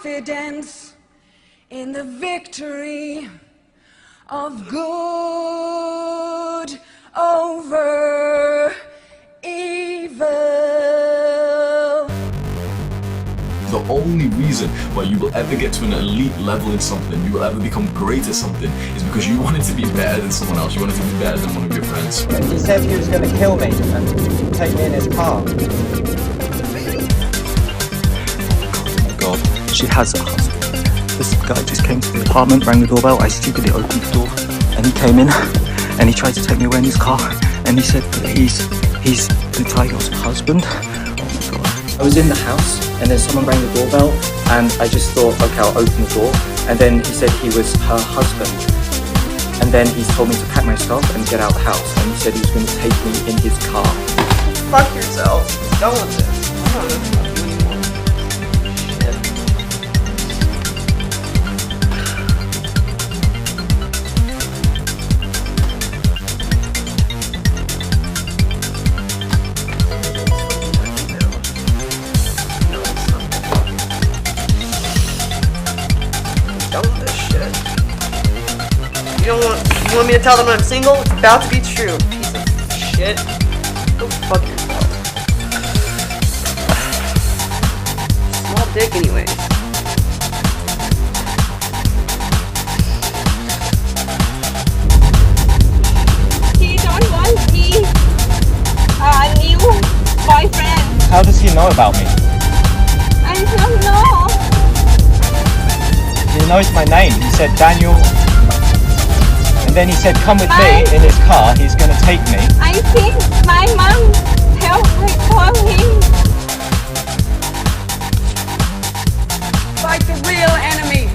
confidence in the victory of good over evil. The only reason why you will ever get to an elite level in something, you will ever become great at something, is because you wanted to be better than someone else. You wanted to be better than one of your friends. He said he was going to kill me and take me in his car. Oh my God, she has a husband. This guy just came to the apartment, rang the doorbell, I stupidly opened the door, and he came in, and he tried to take me away in his car, and he said that he's Nataya's husband. Oh my God. I was in the house, and then someone rang the doorbell, and I just thought, okay, I'll open the door, and then he said he was her husband, and then he told me to pack my stuff and get out of the house, and he said he was going to take me in his car. Fuck yourself. Go with this. I'm not listening to you anymore. Shit. You want me to tell them I'm single? It's about to be true. Piece of shit. Go fuck yourself. Small dick anyways. He don't want me. A new boyfriend. How does he know about me? I don't know. He knows my name. He said Daniel. And then he said, come with me in his car, he's gonna take me. I think my mom told him. Fight the real enemy.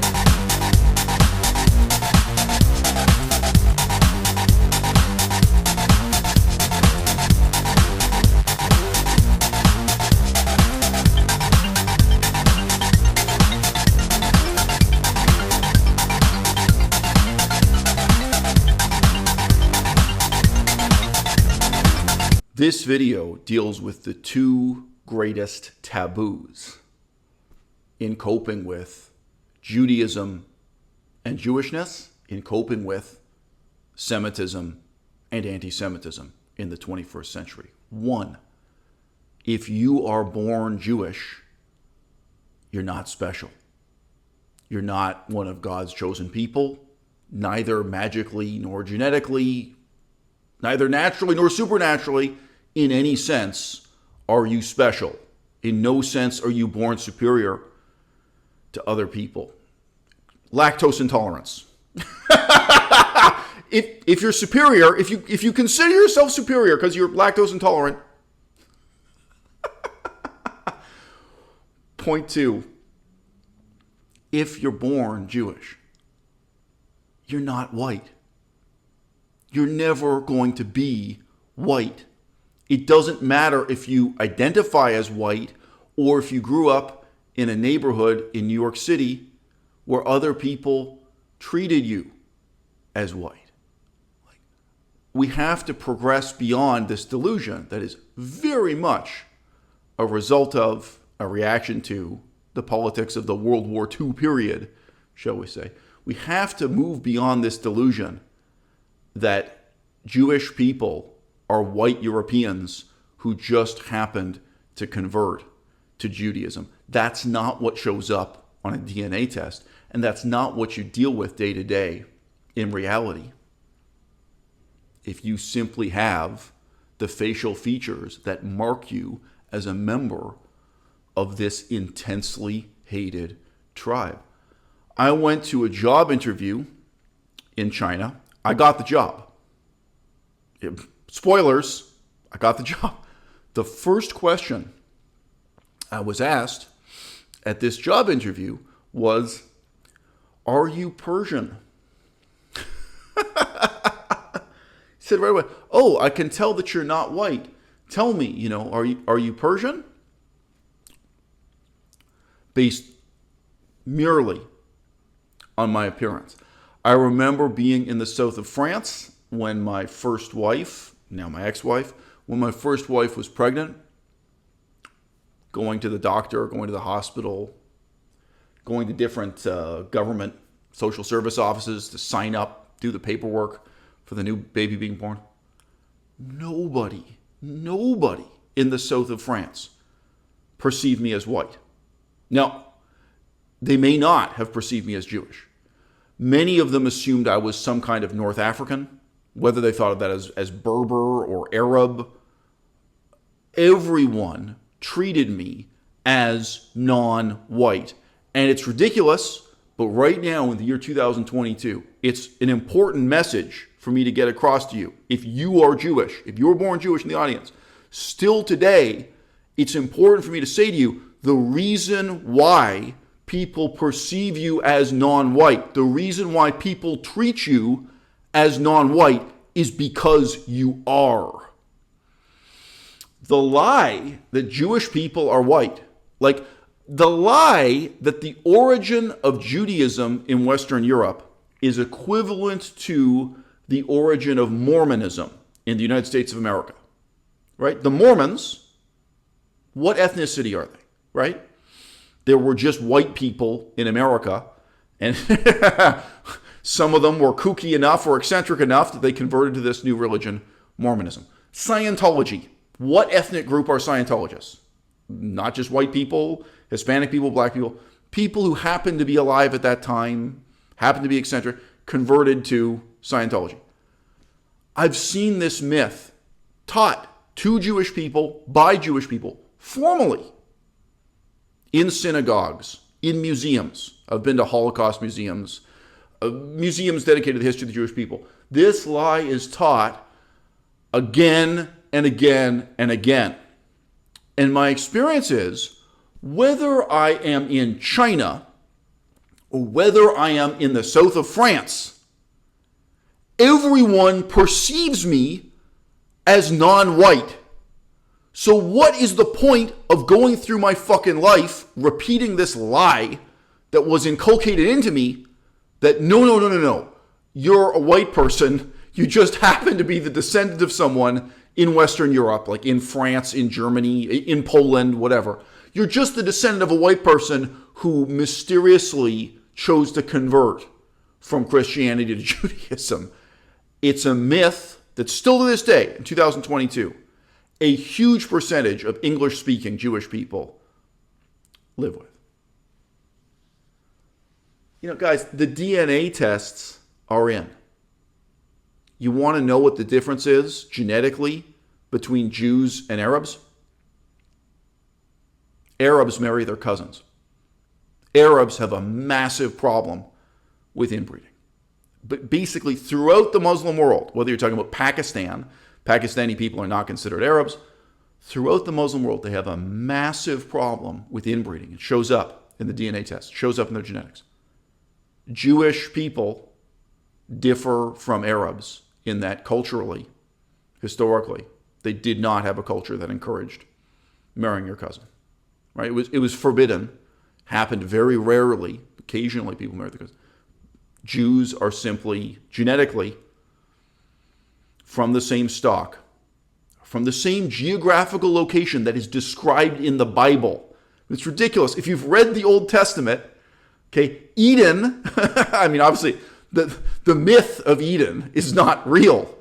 This video deals with the two greatest taboos in coping with Judaism and Jewishness, in coping with Semitism and anti-Semitism in the 21st century. One, if you are born Jewish, you're not special. You're not one of God's chosen people, neither magically nor genetically, neither naturally nor supernaturally. In any sense, are you special? In no sense are you born superior to other people. Lactose intolerance. If you're superior, if you consider yourself superior because you're lactose intolerant. Point two, if you're born Jewish, you're not white. You're never going to be white. It doesn't matter if you identify as white or if you grew up in a neighborhood in New York City where other people treated you as white. We have to progress beyond this delusion that is very much a result of a reaction to the politics of the World War II period, shall we say. We have to move beyond this delusion that Jewish people are white Europeans who just happened to convert to Judaism. That's not what shows up on a DNA test, and that's not what you deal with day to day in reality. If you simply have the facial features that mark you as a member of this intensely hated tribe. I went to a job interview in China. I got the job. Spoilers, I got the job. The first question I was asked at this job interview was, are you Persian? He said right away, oh, I can tell that you're not white. Tell me, are you Persian? Based merely on my appearance. I remember being in the south of France when my first wife, now my ex-wife, when my first wife was pregnant, going to the doctor, going to the hospital, going to different government social service offices to sign up, do the paperwork for the new baby being born. Nobody in the south of France perceived me as white. Now, they may not have perceived me as Jewish. Many of them assumed I was some kind of North African, whether they thought of that as Berber or Arab. Everyone treated me as non-white. And it's ridiculous, but right now in the year 2022, it's an important message for me to get across to you. If you are Jewish, if you're born Jewish in the audience, still today, it's important for me to say to you, the reason why people perceive you as non-white, the reason why people treat you as non-white is because you are. The lie that Jewish people are white, like the lie that the origin of Judaism in Western Europe is equivalent to the origin of Mormonism in the United States of America, right? The Mormons, what ethnicity are they, right? There were just white people in America, and some of them were kooky enough or eccentric enough that they converted to this new religion, Mormonism. Scientology. What ethnic group are Scientologists? Not just white people, Hispanic people, black people. People who happened to be alive at that time, happened to be eccentric, converted to Scientology. I've seen this myth taught to Jewish people, by Jewish people, formally, in synagogues, in museums. I've been to Holocaust museums, museums dedicated to the history of the Jewish people. This lie is taught again and again and again. And my experience is, whether I am in China or whether I am in the south of France, everyone perceives me as non-white. So what is the point of going through my fucking life repeating this lie that was inculcated into me that no, you're a white person, you just happen to be the descendant of someone in Western Europe, like in France, in Germany, in Poland, whatever. You're just the descendant of a white person who mysteriously chose to convert from Christianity to Judaism. It's a myth that still to this day, in 2022, a huge percentage of English-speaking Jewish people live with. You know, guys, the DNA tests are in. You want to know what the difference is genetically between Jews and Arabs? Arabs marry their cousins. Arabs have a massive problem with inbreeding. But basically, throughout the Muslim world, whether you're talking about Pakistan, Pakistani people are not considered Arabs. Throughout the Muslim world, they have a massive problem with inbreeding. It shows up in the DNA test, it shows up in their genetics. Jewish people differ from Arabs in that culturally, historically, they did not have a culture that encouraged marrying your cousin. Right? It was forbidden, happened very rarely. Occasionally people married their cousin. Jews are simply genetically from the same stock, from the same geographical location that is described in the Bible. It's ridiculous. If you've read the Old Testament, okay, Eden, I mean, obviously, the myth of Eden is not real,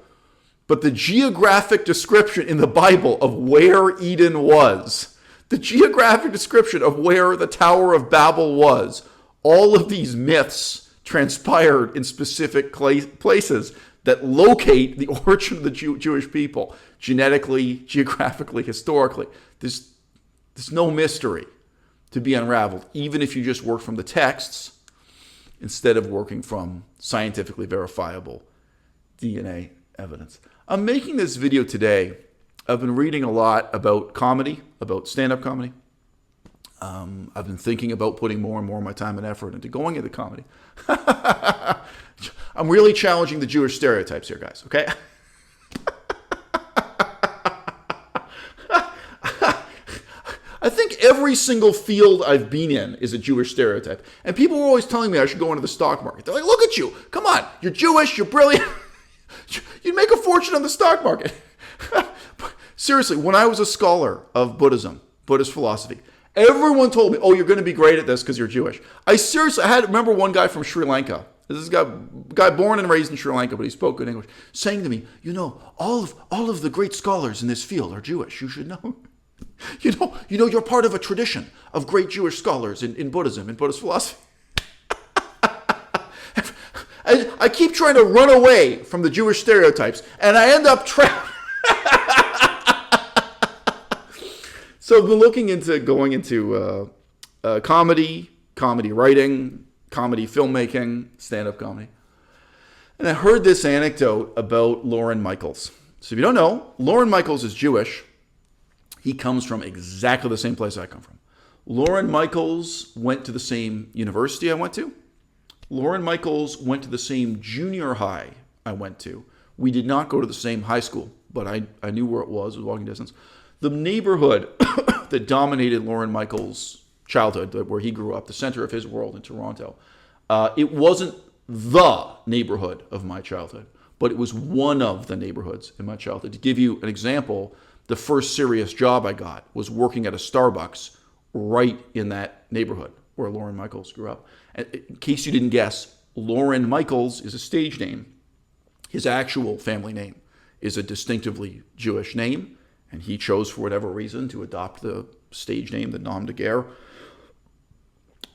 but the geographic description in the Bible of where Eden was, the geographic description of where the Tower of Babel was, all of these myths transpired in specific places that locate the origin of the Jewish people, genetically, geographically, historically. There's no mystery to be unraveled, even if you just work from the texts instead of working from scientifically verifiable DNA evidence. I'm making this video today. I've been reading a lot about comedy, about stand-up comedy. I've been thinking about putting more and more of my time and effort into going into comedy. I'm really challenging the Jewish stereotypes here, guys, okay? I think every single field I've been in is a Jewish stereotype. And people were always telling me I should go into the stock market. They're like, look at you. Come on. You're Jewish. You're brilliant. You'd make a fortune on the stock market. Seriously, when I was a scholar of Buddhism, Buddhist philosophy, Everyone told me, oh, you're going to be great at this because you're Jewish. I remember one guy from Sri Lanka. This is a guy born and raised in Sri Lanka, but he spoke good English, saying to me, all of the great scholars in this field are Jewish. You should know. You're part of a tradition of great Jewish scholars in Buddhism, in Buddhist philosophy. I keep trying to run away from the Jewish stereotypes, and I end up trapped. So I've been looking into going into comedy writing, comedy filmmaking, stand-up comedy. And I heard this anecdote about Lorne Michaels. So if you don't know, Lorne Michaels is Jewish. He comes from exactly the same place I come from. Lorne Michaels went to the same university I went to. Lorne Michaels went to the same junior high I went to. We did not go to the same high school, but I knew where it was walking distance. The neighborhood that dominated Lorne Michaels' childhood, where he grew up, the center of his world in Toronto, it wasn't the neighborhood of my childhood, but it was one of the neighborhoods in my childhood. To give you an example, the first serious job I got was working at a Starbucks right in that neighborhood where Lorne Michaels grew up. And in case you didn't guess, Lorne Michaels is a stage name. His actual family name is a distinctively Jewish name, and he chose, for whatever reason, to adopt the stage name, the nom de guerre,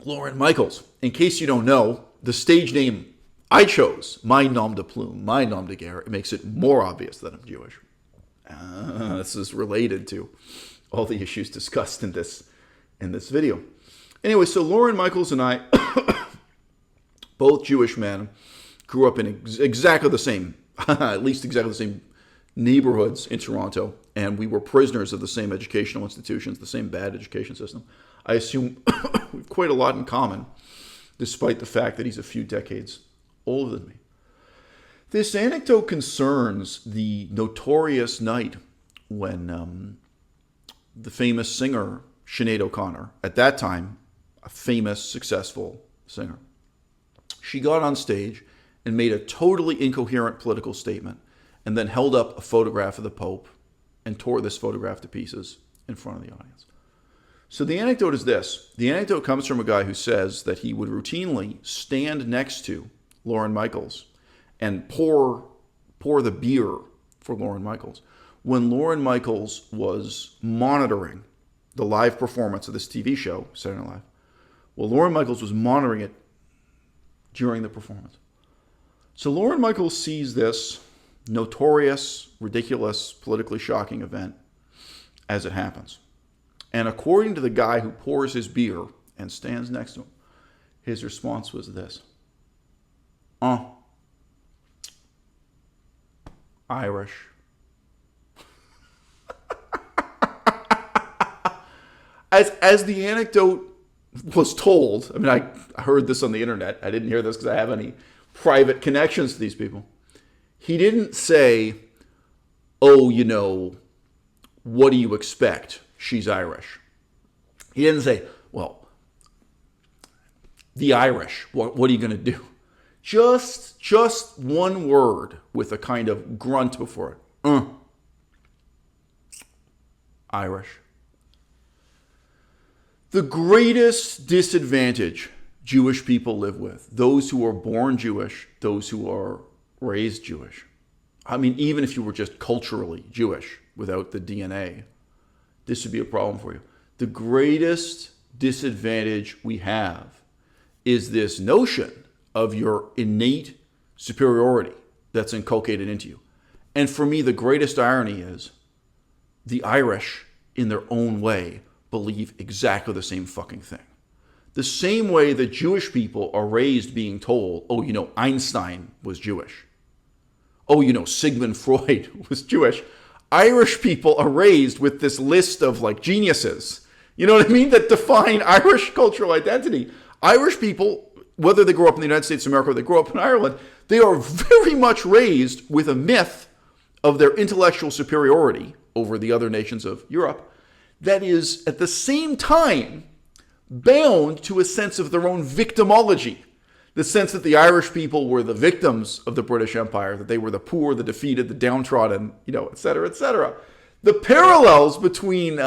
Lorne Michaels. In case you don't know, the stage name I chose, my nom de plume, my nom de guerre, it makes it more obvious that I'm Jewish. This is related to all the issues discussed in this video. Anyway, so Lorne Michaels and I, both Jewish men, grew up in exactly the same, at least exactly the same neighborhoods in Toronto, and we were prisoners of the same educational institutions, the same bad education system. I assume we have quite a lot in common, despite the fact that he's a few decades older than me. This anecdote concerns the notorious night when the famous singer Sinead O'Connor, at that time a famous, successful singer, she got on stage and made a totally incoherent political statement and then held up a photograph of the Pope and tore this photograph to pieces in front of the audience. So the anecdote is this. The anecdote comes from a guy who says that he would routinely stand next to Lorne Michaels and pour the beer for Lorne Michaels when Lorne Michaels was monitoring the live performance of this TV show, Saturday Night Live. Well, Lorne Michaels was monitoring it during the performance. So Lorne Michaels sees this notorious, ridiculous, politically shocking event as it happens. And according to the guy who pours his beer and stands next to him, his response was this. Irish. As the anecdote was told, I mean, I heard this on the internet. I didn't hear this because I have any private connections to these people. He didn't say, oh, what do you expect? She's Irish. He didn't say, well, the Irish, what are you going to do? Just one word with a kind of grunt before it. Irish. The greatest disadvantage Jewish people live with, those who are born Jewish, those who are raised Jewish. I mean, even if you were just culturally Jewish without the DNA, this would be a problem for you. The greatest disadvantage we have is this notion of your innate superiority that's inculcated into you. And for me, the greatest irony is the Irish, in their own way, believe exactly the same fucking thing. The same way that Jewish people are raised being told, oh, Einstein was Jewish. Oh, Sigmund Freud was Jewish. Irish people are raised with this list of geniuses, you know what I mean, that define Irish cultural identity. Irish people, whether they grow up in the United States of America or they grow up in Ireland, they are very much raised with a myth of their intellectual superiority over the other nations of Europe that is at the same time bound to a sense of their own victimology. The sense that the Irish people were the victims of the British Empire, that they were the poor, the defeated, the downtrodden, et cetera, et cetera. The parallels between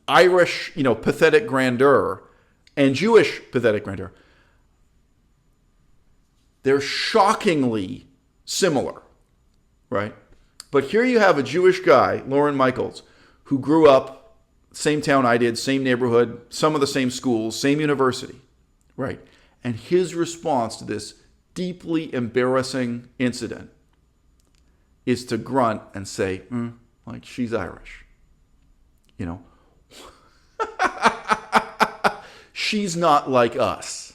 Irish, pathetic grandeur and Jewish pathetic grandeur, they're shockingly similar, right? But here you have a Jewish guy, Lorne Michaels, who grew up same town I did, same neighborhood, some of the same schools, same university, right? And his response to this deeply embarrassing incident is to grunt and say, like, she's Irish. She's not like us.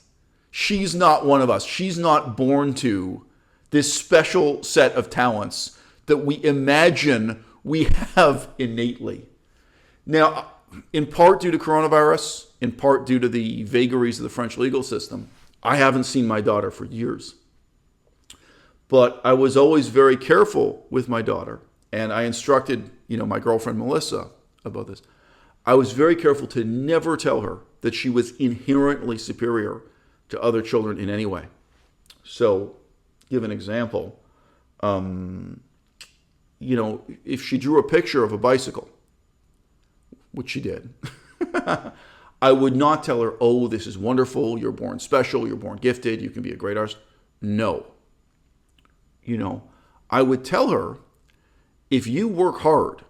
She's not one of us. She's not born to this special set of talents that we imagine we have innately. Now, in part due to coronavirus, in part due to the vagaries of the French legal system, I haven't seen my daughter for years. But I was always very careful with my daughter, and I instructed, my girlfriend Melissa about this. I was very careful to never tell her that she was inherently superior to other children in any way. So, give an example. If she drew a picture of a bicycle, which she did, I would not tell her, oh, this is wonderful, you're born special, you're born gifted, you can be a great artist. No. I would tell her, if you work hard,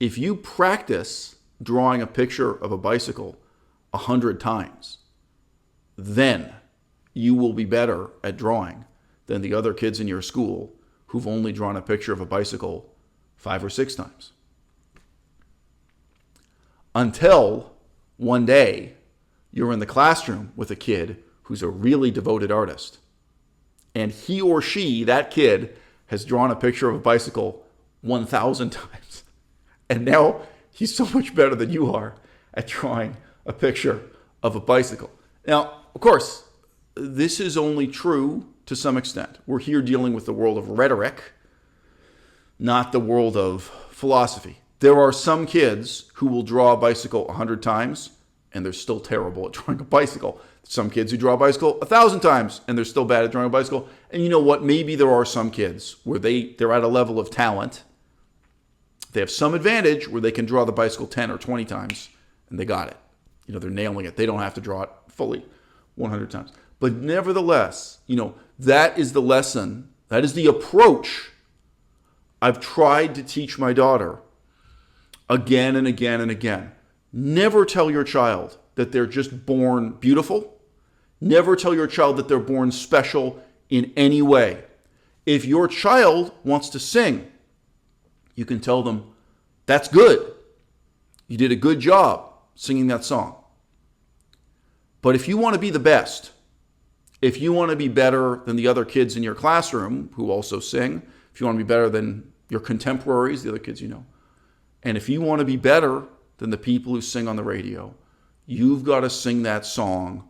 if you practice drawing a picture of a bicycle 100 times, then you will be better at drawing than the other kids in your school who've only drawn a picture of a bicycle 5 or 6 times. Until one day you're in the classroom with a kid who's a really devoted artist, and he or she, that kid, has drawn a picture of a bicycle 1,000 times. And now he's so much better than you are at drawing a picture of a bicycle. Now, of course, this is only true to some extent. We're here dealing with the world of rhetoric, not the world of philosophy. There are some kids who will draw a bicycle 100 times, and they're still terrible at drawing a bicycle. Some kids who draw a bicycle 1,000 times, and they're still bad at drawing a bicycle. And you know what? Maybe there are some kids where they're at a level of talent. They have some advantage where they can draw the bicycle 10 or 20 times, and they got it. They're nailing it. They don't have to draw it fully 100 times. But nevertheless, that is the lesson. That is the approach I've tried to teach my daughter again and again and again. Never tell your child that they're just born beautiful. Never tell your child that they're born special in any way. If your child wants to sing, you can tell them, that's good. You did a good job singing that song. But if you want to be the best, if you want to be better than the other kids in your classroom who also sing, if you want to be better than your contemporaries, the other kids you know, and if you want to be better than the people who sing on the radio, you've got to sing that song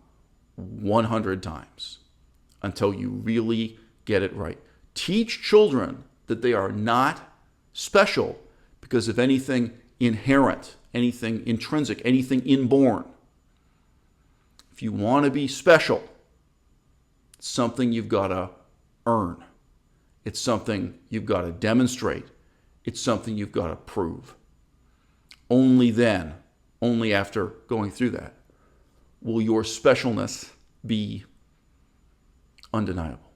100 times until you really get it right. Teach children that they are not special because of anything inherent, anything intrinsic, anything inborn. If you want to be special, it's something you've got to earn. It's something you've got to demonstrate. It's something you've got to prove. Only then, only after going through that, will your specialness be undeniable.